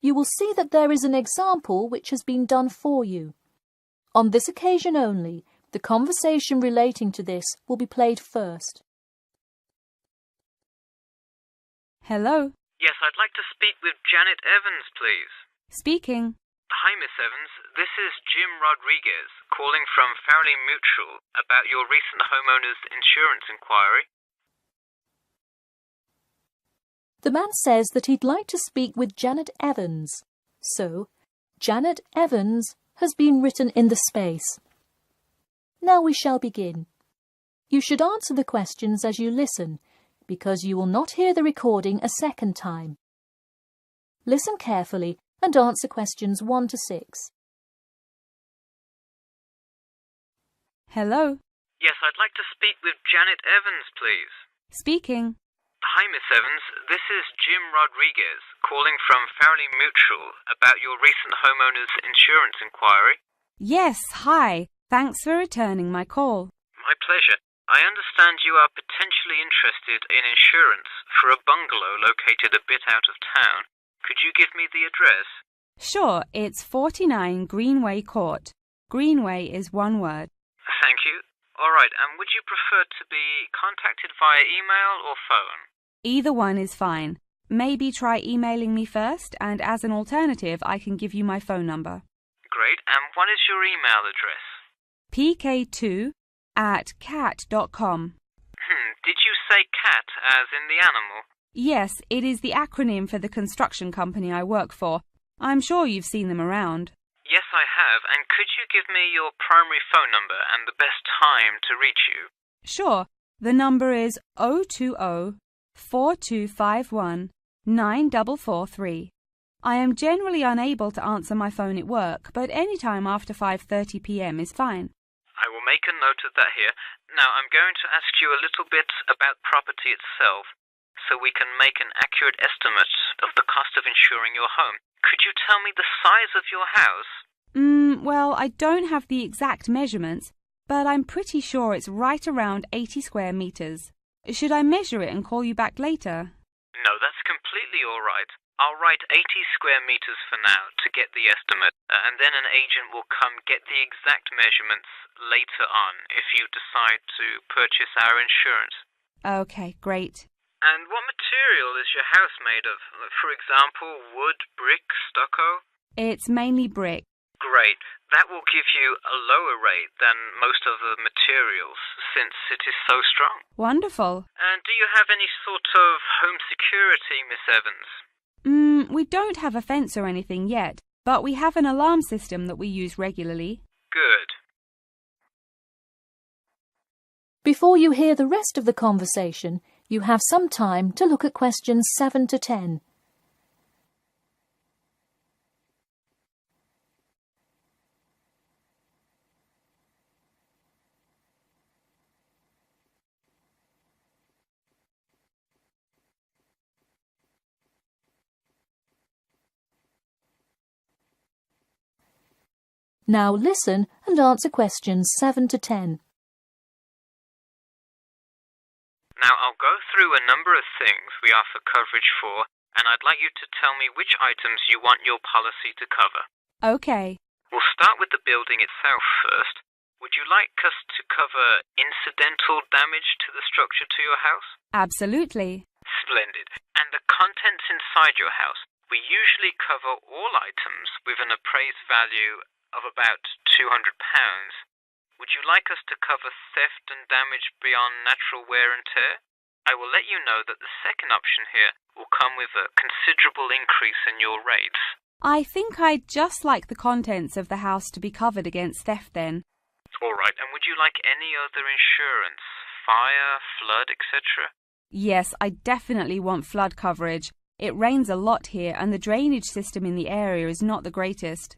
you will see that there is an example which has been done for you. On this occasion only, the conversation relating to this will be played first. Hello. Yes, I'd like to speak with Janet Evans, please. Speaking. Hi, Miss Evans. This is Jim Rodriguez, calling from Farley Mutual about your recent homeowner's insurance inquiry. The man says that he'd like to speak with Janet Evans. So, Janet Evans has been written in the space. Now we shall begin. You should answer the questions as you listen, because you will not hear the recording a second time. Listen carefully and answer questions 1 to 6. Hello. Yes, I'd like to speak with Janet Evans, please. Speaking. Hi, Miss Evans. This is Jim Rodriguez, calling from Farley Mutual about your recent homeowner's insurance inquiry. Yes, hi. Thanks for returning my call. My pleasure. I understand you are potentially interested in insurance for a bungalow located a bit out of town. Could you give me the address? Sure, it's 49 Greenway Court. Greenway is one word. Thank you. All right, and would you prefer to be contacted via email or phone? Either one is fine. Maybe try emailing me first, and as an alternative, I can give you my phone number. Great, and what is your email address? pk2@cat.com. Did you say cat as in the animal? Yes, it is the acronym for the construction company I work for. I'm sure you've seen them around. Yes, I have, and could you give me your primary phone number and the best time to reach you? Sure, the number is 020-4251-9443. I am generally unable to answer my phone at work, but any time after 5:30 p.m. is fine. I will make a note of that here. Now, I'm going to ask you a little bit about property itself, so we can make an accurate estimate of the cost of insuring your home. Could you tell me the size of your house? Well, I don't have the exact measurements, but I'm pretty sure it's right around 80 square meters. Should I measure it and call you back later? No, that's completely all right. I'll write 80 square meters for now to get the estimate, and then an agent will come get the exact measurements later on if you decide to purchase our insurance. Okay, great. And what material is your house made of? For example, wood, brick, stucco? It's mainly brick. Great. That will give you a lower rate than most of the materials, since it is so strong. Wonderful. And do you have any sort of home security, Miss Evans? We don't have a fence or anything yet, but we have an alarm system that we use regularly. Good. Before you hear the rest of the conversation, you have some time to look at questions 7 to 10. Now listen and answer questions 7 to 10. Now I'll go through a number of things we offer coverage for, and I'd like you to tell me which items you want your policy to cover. Okay. We'll start with the building itself first. Would you like us to cover incidental damage to the structure to your house? Absolutely. Splendid. And the contents inside your house? We usually cover all items with an appraised value of about £200. Would you like us to cover theft and damage beyond natural wear and tear? I will let you know that the second option here will come with a considerable increase in your rates. I think I'd just like the contents of the house to be covered against theft then. All right, and would you like any other insurance? Fire, flood, etc.? Yes, I definitely want flood coverage. It rains a lot here and the drainage system in the area is not the greatest.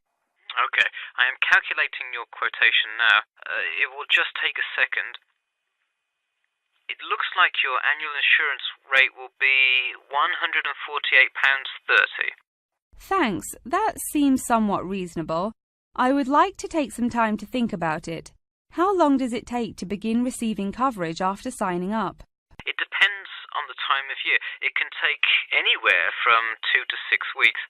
Okay, I am calculating your quotation now. It will just take a second. It looks like your annual insurance rate will be £148.30. Thanks, that seems somewhat reasonable. I would like to take some time to think about it. How long does it take to begin receiving coverage after signing up? It depends on the time of year. It can take anywhere from 2 to 6 weeks.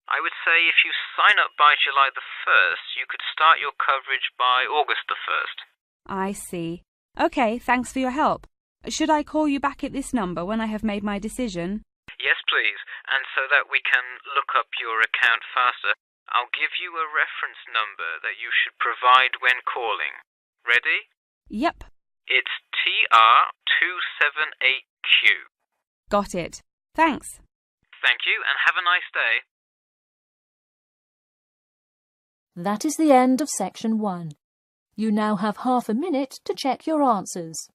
I would say if you sign up by July the 1st, you could start your coverage by August the 1st. I see. Okay, thanks for your help. Should I call you back at this number when I have made my decision? Yes, please. And so that we can look up your account faster, I'll give you a reference number that you should provide when calling. Ready? Yep. It's TR278Q. Got it. Thanks. Thank you, and have a nice day. That is the end of section 1. You now have half a minute to check your answers.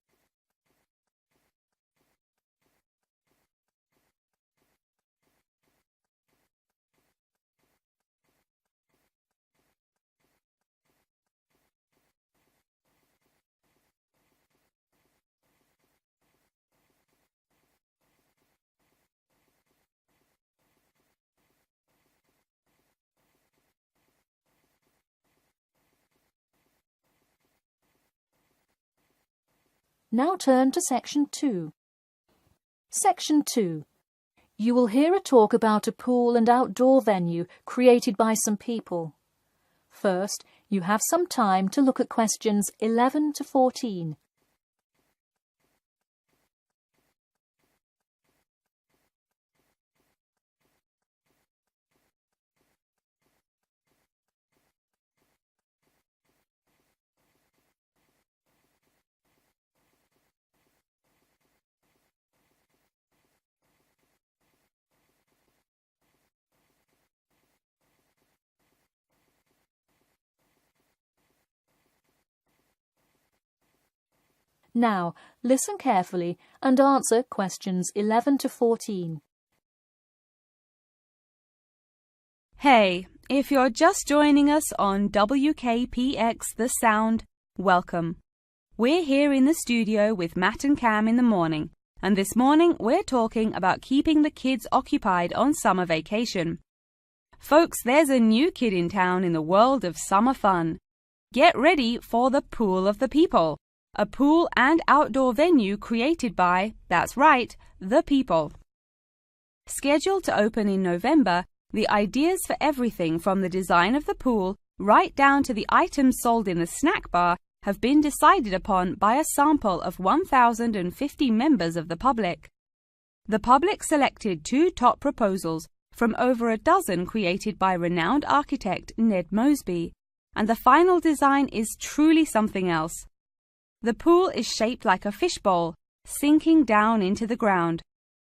Now turn to section 2. Section 2. You will hear a talk about a pool and outdoor venue created by some people. First, you have some time to look at questions 11 to 14. Now, listen carefully and answer questions 11 to 14. Hey, if you're just joining us on WKPX The Sound, welcome. We're here in the studio with Matt and Cam in the morning, and this morning we're talking about keeping the kids occupied on summer vacation. Folks, there's a new kid in town in the world of summer fun. Get ready for the Pool of the People. A pool and outdoor venue created by, that's right, the people. Scheduled to open in November, the ideas for everything from the design of the pool right down to the items sold in the snack bar have been decided upon by a sample of 1,050 members of the public. The public selected 2 top proposals from over a dozen created by renowned architect Ned Mosby, and the final design is truly something else. The pool is shaped like a fishbowl, sinking down into the ground.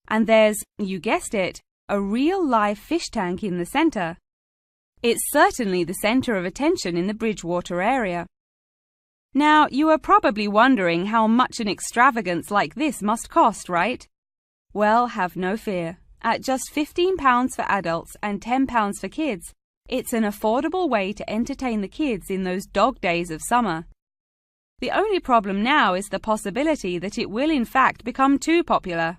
And there's, you guessed it, a real live fish tank in the center. It's certainly the center of attention in the Bridgewater area. Now, you are probably wondering how much an extravagance like this must cost, right? Well, have no fear. At just £15 for adults and £10 for kids, it's an affordable way to entertain the kids in those dog days of summer. The only problem now is the possibility that it will in fact become too popular.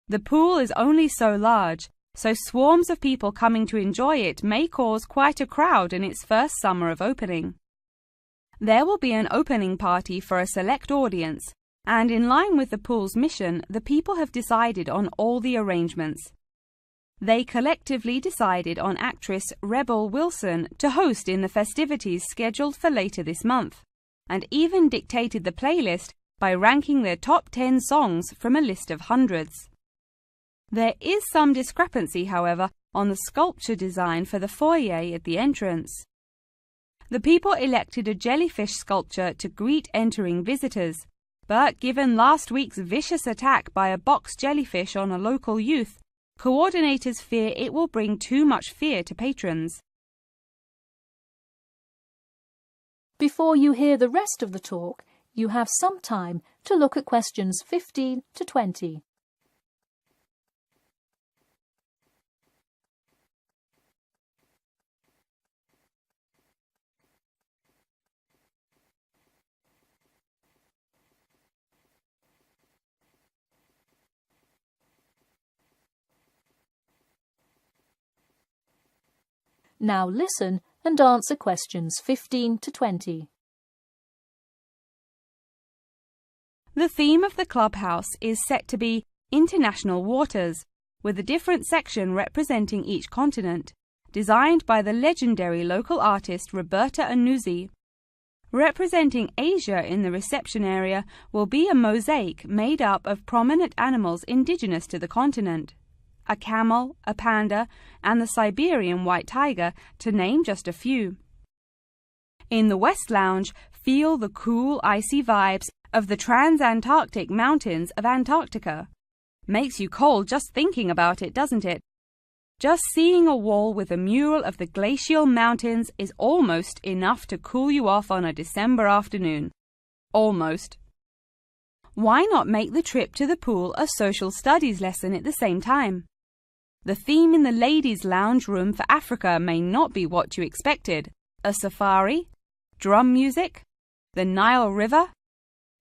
The pool is only so large, so swarms of people coming to enjoy it may cause quite a crowd in its first summer of opening. There will be an opening party for a select audience, and in line with the pool's mission, the people have decided on all the arrangements. They collectively decided on actress Rebel Wilson to host in the festivities scheduled for later this month, and even dictated the playlist by ranking their top 10 songs from a list of hundreds. There is some discrepancy, however, on the sculpture design for the foyer at the entrance. The people elected a jellyfish sculpture to greet entering visitors, but given last week's vicious attack by a box jellyfish on a local youth, coordinators fear it will bring too much fear to patrons. Before you hear the rest of the talk, you have some time to look at questions 15 to 20. Now listen and answer questions 15 to 20. The theme of the clubhouse is set to be International Waters, with a different section representing each continent. designed by the legendary local artist Roberta Annuzzi. Representing Asia in the reception area will be a mosaic made up of prominent animals indigenous to the continent. A camel, a panda, and the Siberian white tiger, to name just a few. In the West Lounge, feel the cool, icy vibes of the Transantarctic Mountains of Antarctica. Makes you cold just thinking about it, doesn't it? Just seeing a wall with a mural of the glacial mountains is almost enough to cool you off on a December afternoon. Almost. Why not make the trip to the pool a social studies lesson at the same time? The theme in the ladies' lounge room for Africa may not be what you expected. A safari? Drum music? The Nile River?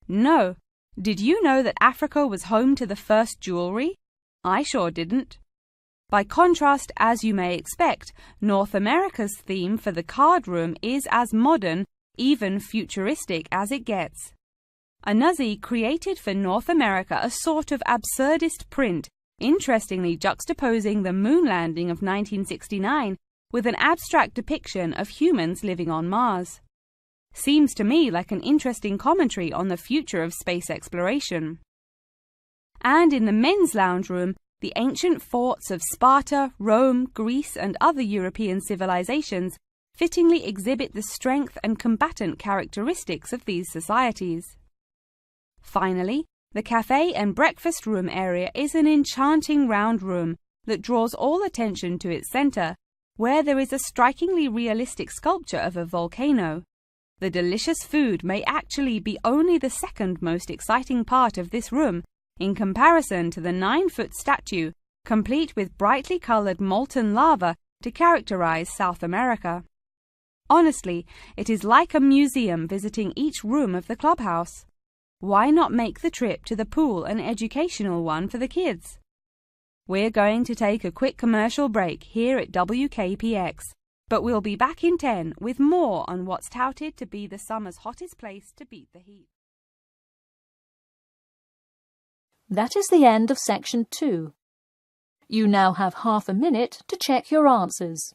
No. Did you know that Africa was home to the first jewelry? I sure didn't. By contrast, as you may expect, North America's theme for the card room is as modern, even futuristic as it gets. Annuzzi created for North America a sort of absurdist print, interestingly juxtaposing the moon landing of 1969 with an abstract depiction of humans living on Mars. Seems to me like an interesting commentary on the future of space exploration. And in the men's lounge room, the ancient forts of Sparta, Rome, Greece, and other European civilizations fittingly exhibit the strength and combatant characteristics of these societies. Finally, the cafe and breakfast room area is an enchanting round room that draws all attention to its center, where there is a strikingly realistic sculpture of a volcano. The delicious food may actually be only the second most exciting part of this room, in comparison to the 9-foot statue, complete with brightly colored molten lava to characterize South America. Honestly, it is like a museum visiting each room of the clubhouse. Why not make the trip to the pool an educational one for the kids? We're going to take a quick commercial break here at WKPX, but we'll be back in 10 with more on what's touted to be the summer's hottest place to beat the heat. That is the end of section 2. You now have half a minute to check your answers.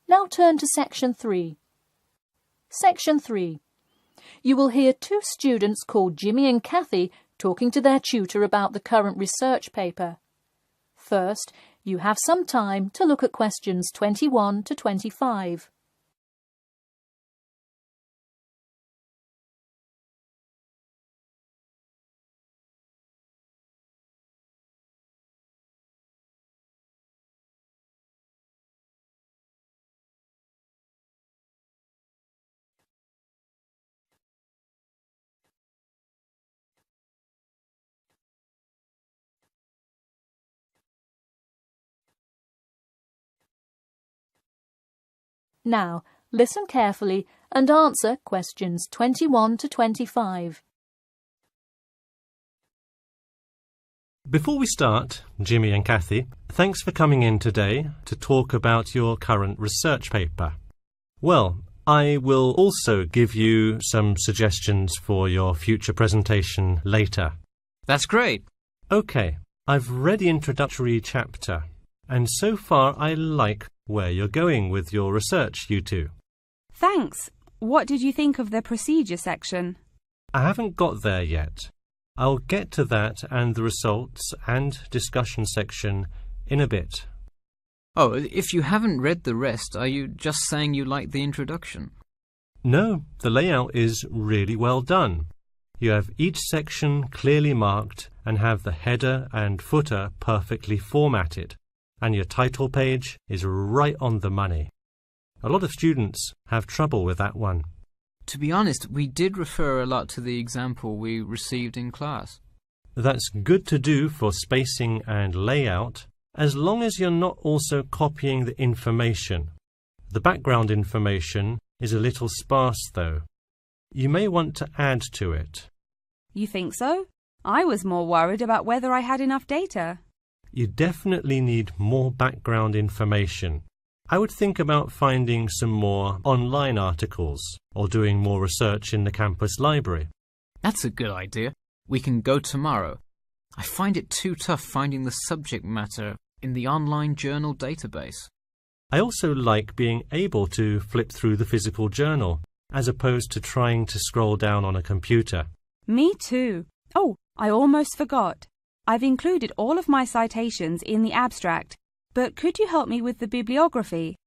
Now turn to section 3. Section 3. You will hear two students called Jimmy and Kathy talking to their tutor about the current research paper. First, you have some time to look at questions 21 to 25. Now, listen carefully and answer questions 21 to 25. Before we start, Jimmy and Kathy, thanks for coming in today to talk about your current research paper. Well, I will also give you some suggestions for your future presentation later. That's great. Okay, I've read the introductory chapter, and so far I like where you're going with your research, you two. Thanks. What did you think of the procedure section? I haven't got there yet. I'll get to that and the results and discussion section in a bit. Oh, if you haven't read the rest, are you just saying you like the introduction? No, the layout is really well done. You have each section clearly marked and have the header and footer perfectly formatted. And your title page is right on the money. A lot of students have trouble with that one. To be honest, we did refer a lot to the example we received in class. That's good to do for spacing and layout, as long as you're not also copying the information. The background information is a little sparse, though. You may want to add to it. You think so? I was more worried about whether I had enough data. You definitely need more background information. I would think about finding some more online articles or doing more research in the campus library. That's a good idea. We can go tomorrow. I find it too tough finding the subject matter in the online journal database. I also like being able to flip through the physical journal, as opposed to trying to scroll down on a computer. Me too. Oh, I almost forgot. I've included all of my citations in the abstract, but could you help me with the bibliography?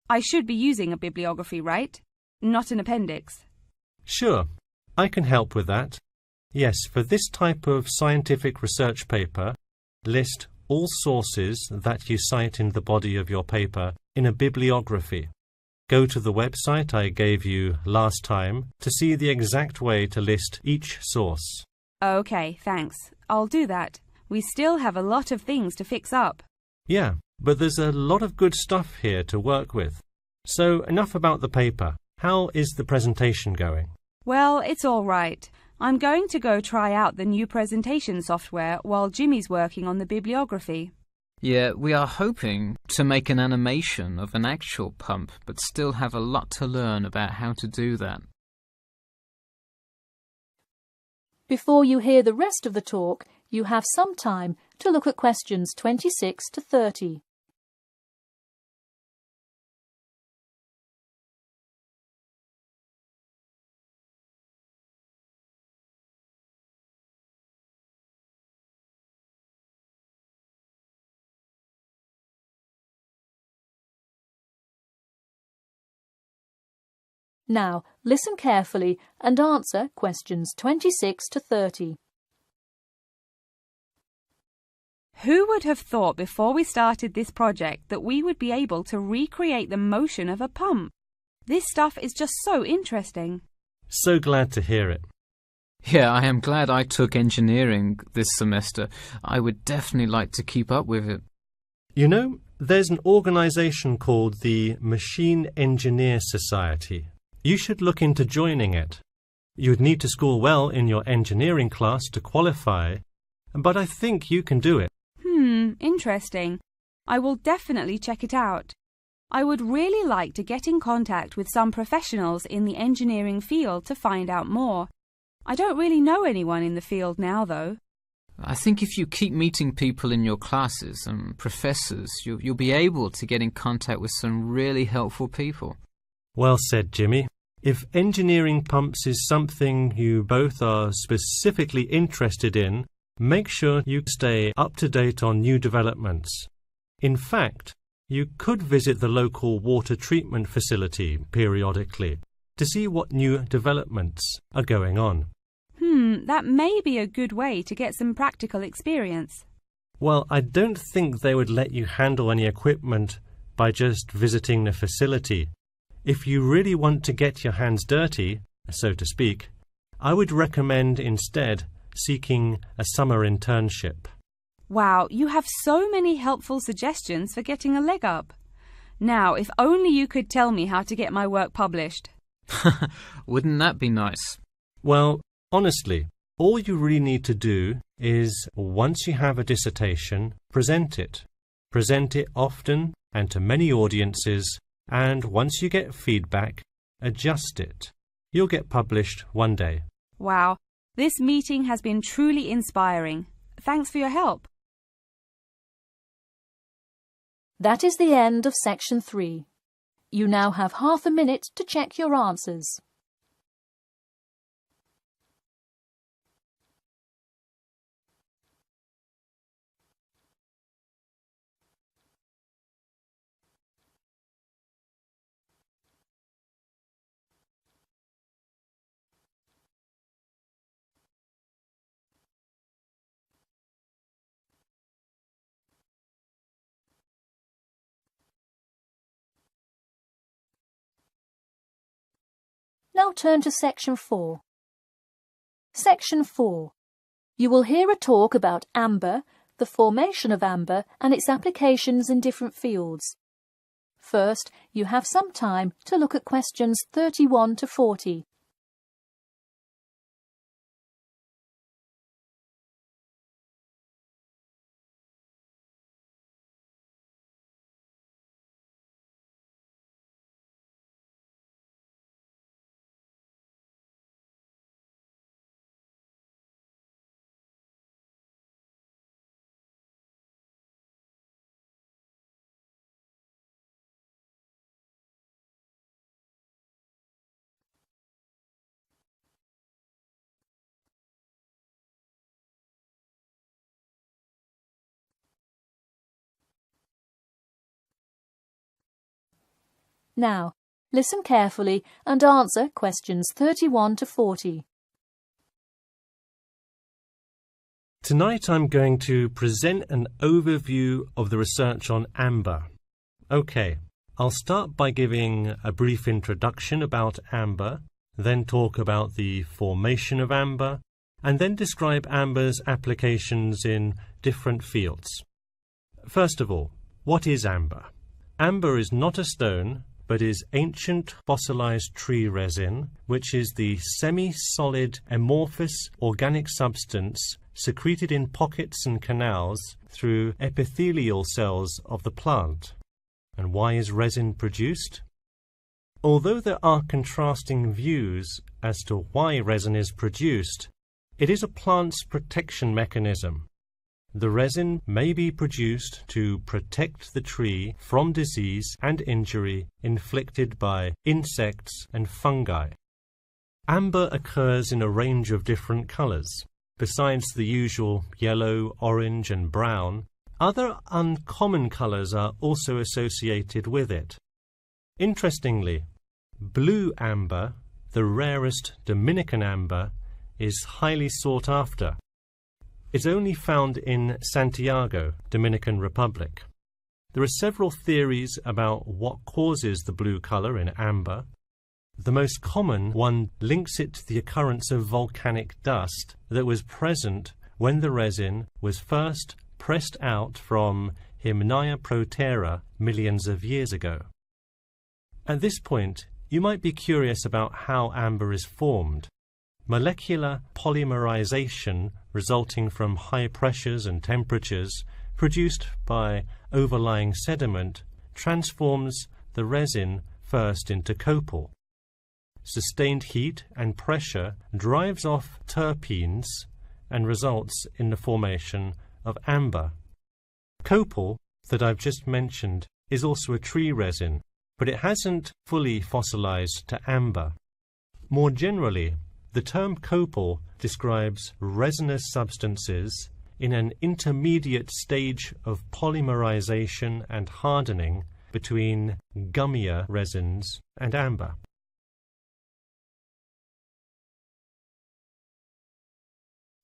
I should be using a bibliography, right? Not an appendix. Sure, I can help with that. Yes, for this type of scientific research paper, list all sources that you cite in the body of your paper in a bibliography. Go to the website I gave you last time to see the exact way to list each source. Okay, thanks. I'll do that. We still have a lot of things to fix up. Yeah, but there's a lot of good stuff here to work with. So enough about the paper. How is the presentation going? Well, it's all right. I'm going to go try out the new presentation software while Jimmy's working on the bibliography. Yeah, we are hoping to make an animation of an actual pump, but still have a lot to learn about how to do that. Before you hear the rest of the talk, you have some time to look at questions 26 to 30. Now, listen carefully and answer questions 26 to 30. Who would have thought before we started this project that we would be able to recreate the motion of a pump? This stuff is just so interesting. So glad to hear it. Yeah, I am glad I took engineering this semester. I would definitely like to keep up with it. You know, there's an organization called the Machine Engineer Society. You should look into joining it. You'd need to score well in your engineering class to qualify, but I think you can do it. Interesting. I will definitely check it out. I would really like to get in contact with some professionals in the engineering field to find out more. I don't really know anyone in the field now, though. I think if you keep meeting people in your classes and professors, you'll be able to get in contact with some really helpful people. Well said, Jimmy. If engineering pumps is something you both are specifically interested in, make sure you stay up to date on new developments. In fact, you could visit the local water treatment facility periodically to see what new developments are going on. That may be a good way to get some practical experience. Well, I don't think they would let you handle any equipment by just visiting the facility. If you really want to get your hands dirty, so to speak, I would recommend instead seeking a summer internship. Wow, you have so many helpful suggestions for getting a leg up. Now, if only you could tell me how to get my work published. Wouldn't that be nice? Well, honestly, all you really need to do is, once you have a dissertation, present it. Present it often and to many audiences, and once you get feedback, adjust it. You'll get published one day. Wow, this meeting has been truly inspiring. Thanks for your help. That is the end of section 3. You now have half a minute to check your answers. Now turn to Section 4. Section 4. You will hear a talk about amber, the formation of amber and its applications in different fields. First, you have some time to look at questions 31 to 40. Now, listen carefully and answer questions 31 to 40. Tonight I'm going to present an overview of the research on amber. Okay, I'll start by giving a brief introduction about amber, then talk about the formation of amber, and then describe amber's applications in different fields. First of all, what is amber? Amber is not a stone, but is ancient fossilized tree resin, which is the semi-solid amorphous organic substance secreted in pockets and canals through epithelial cells of the plant. And why is resin produced? Although there are contrasting views as to why resin is produced, it is a plant's protection mechanism. The resin may be produced to protect the tree from disease and injury inflicted by insects and fungi. Amber occurs in a range of different colors. Besides the usual yellow, orange, and brown, other uncommon colors are also associated with it. Interestingly, blue amber, the rarest Dominican amber, is highly sought after. It's only found in Santiago, Dominican Republic. There are several theories about what causes the blue color in amber. The most common one links it to the occurrence of volcanic dust that was present when the resin was first pressed out from Hymnaea protera millions of years ago. At this point, you might be curious about how amber is formed. Molecular polymerization resulting from high pressures and temperatures produced by overlying sediment transforms the resin first into copal. Sustained heat and pressure drives off terpenes and results in the formation of amber. Copal, that I've just mentioned, is also a tree resin, but it hasn't fully fossilized to amber. More generally, the term copal describes resinous substances in an intermediate stage of polymerization and hardening between gummier resins and amber.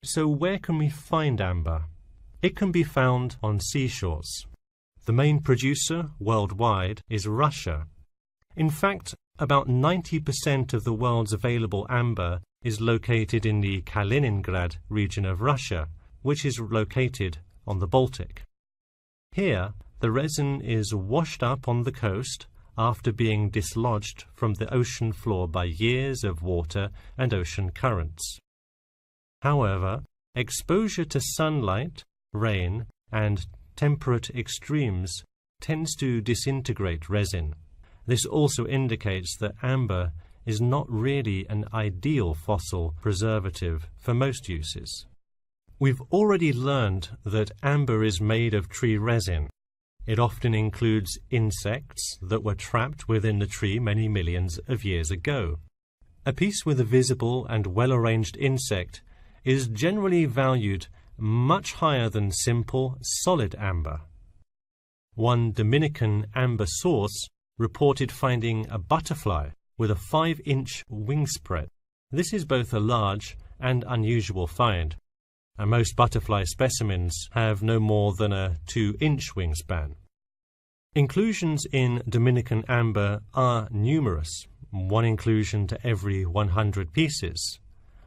So where can we find amber? It can be found on seashores. The main producer worldwide is Russia. In fact, about 90% of the world's available amber is located in the Kaliningrad region of Russia, which is located on the Baltic. Here, the resin is washed up on the coast after being dislodged from the ocean floor by years of water and ocean currents. However, exposure to sunlight, rain, and temperate extremes tends to disintegrate resin. This also indicates that amber is not really an ideal fossil preservative for most uses. We've already learned that amber is made of tree resin. It often includes insects that were trapped within the tree many millions of years ago. A piece with a visible and well-arranged insect is generally valued much higher than simple, solid amber. One Dominican amber source reported finding a butterfly with a 5-inch wingspread. This is both a large and unusual find, and most butterfly specimens have no more than a 2-inch wingspan. Inclusions in Dominican amber are numerous, 1 inclusion to every 100 pieces.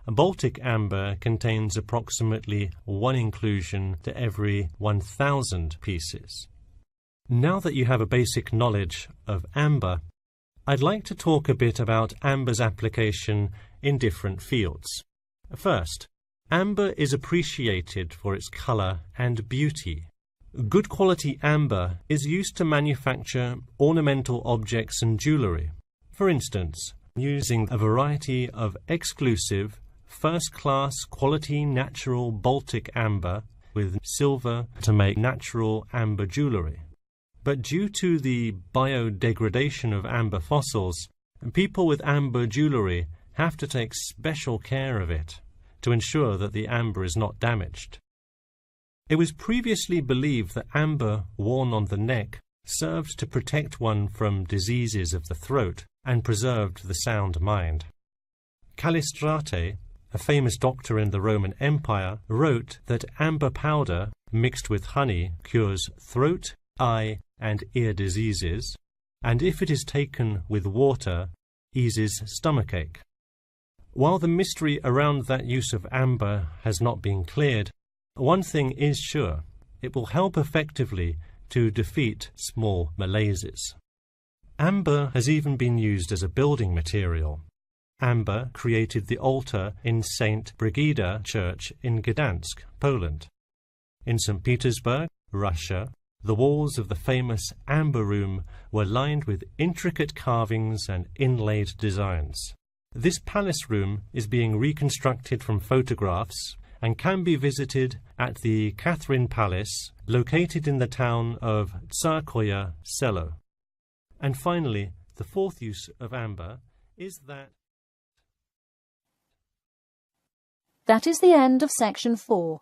Baltic amber contains approximately 1 inclusion to every 1,000 pieces. Now that you have a basic knowledge of amber, I'd like to talk a bit about amber's application in different fields. First, amber is appreciated for its colour and beauty. Good quality amber is used to manufacture ornamental objects and jewellery. For instance, using a variety of exclusive, first-class quality natural Baltic amber with silver to make natural amber jewellery. But due to the biodegradation of amber fossils, people with amber jewellery have to take special care of it to ensure that the amber is not damaged. It was previously believed that amber worn on the neck served to protect one from diseases of the throat and preserved the sound mind. Callistrate, a famous doctor in the Roman Empire, wrote that amber powder mixed with honey cures throat, eye, and ear diseases, and if it is taken with water, eases stomachache. While the mystery around that use of amber has not been cleared, one thing is sure: it will help effectively to defeat small malaises. Amber has even been used as a building material. Amber created the altar in St. Brigida Church in Gdansk, Poland. In St. Petersburg, Russia, the walls of the famous Amber Room were lined with intricate carvings and inlaid designs. This palace room is being reconstructed from photographs and can be visited at the Catherine Palace, located in the town of Tsarskoye Selo. And finally, the fourth use of amber is that... That is the end of section 4.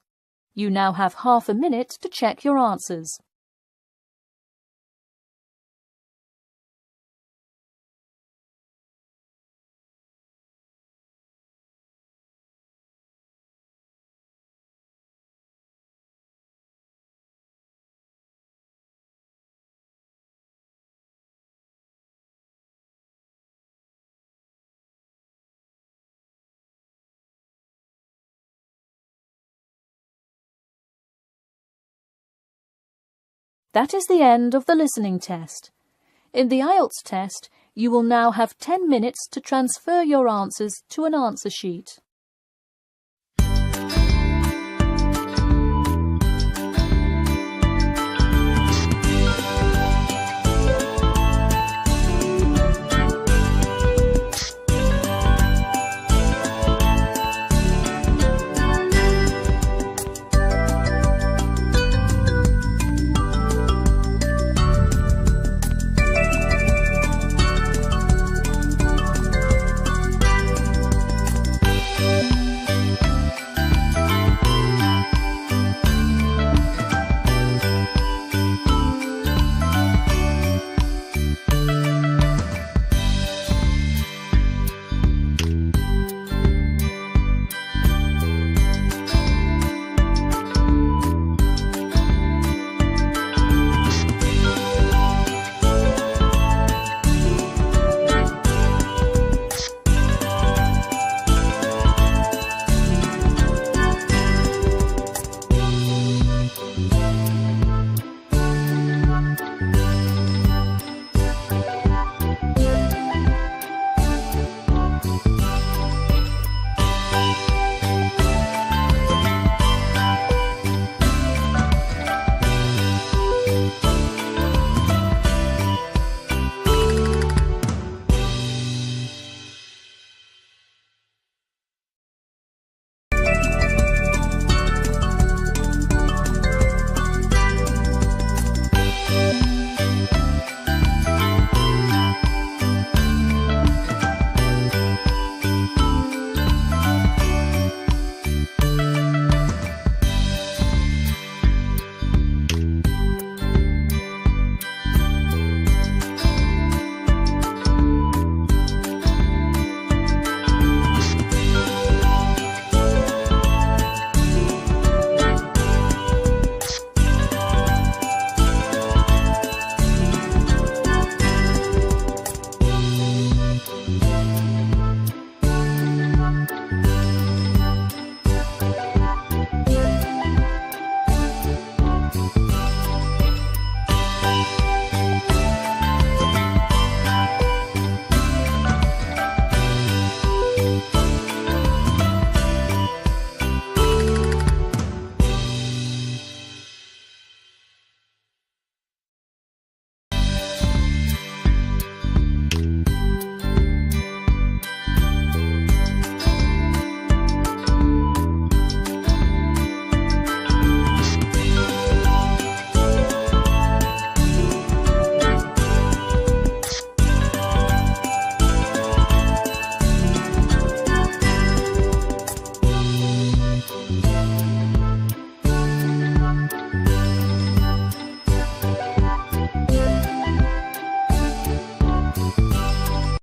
You now have half a minute to check your answers. That is the end of the listening test. In the IELTS test, you will now have 10 minutes to transfer your answers to an answer sheet.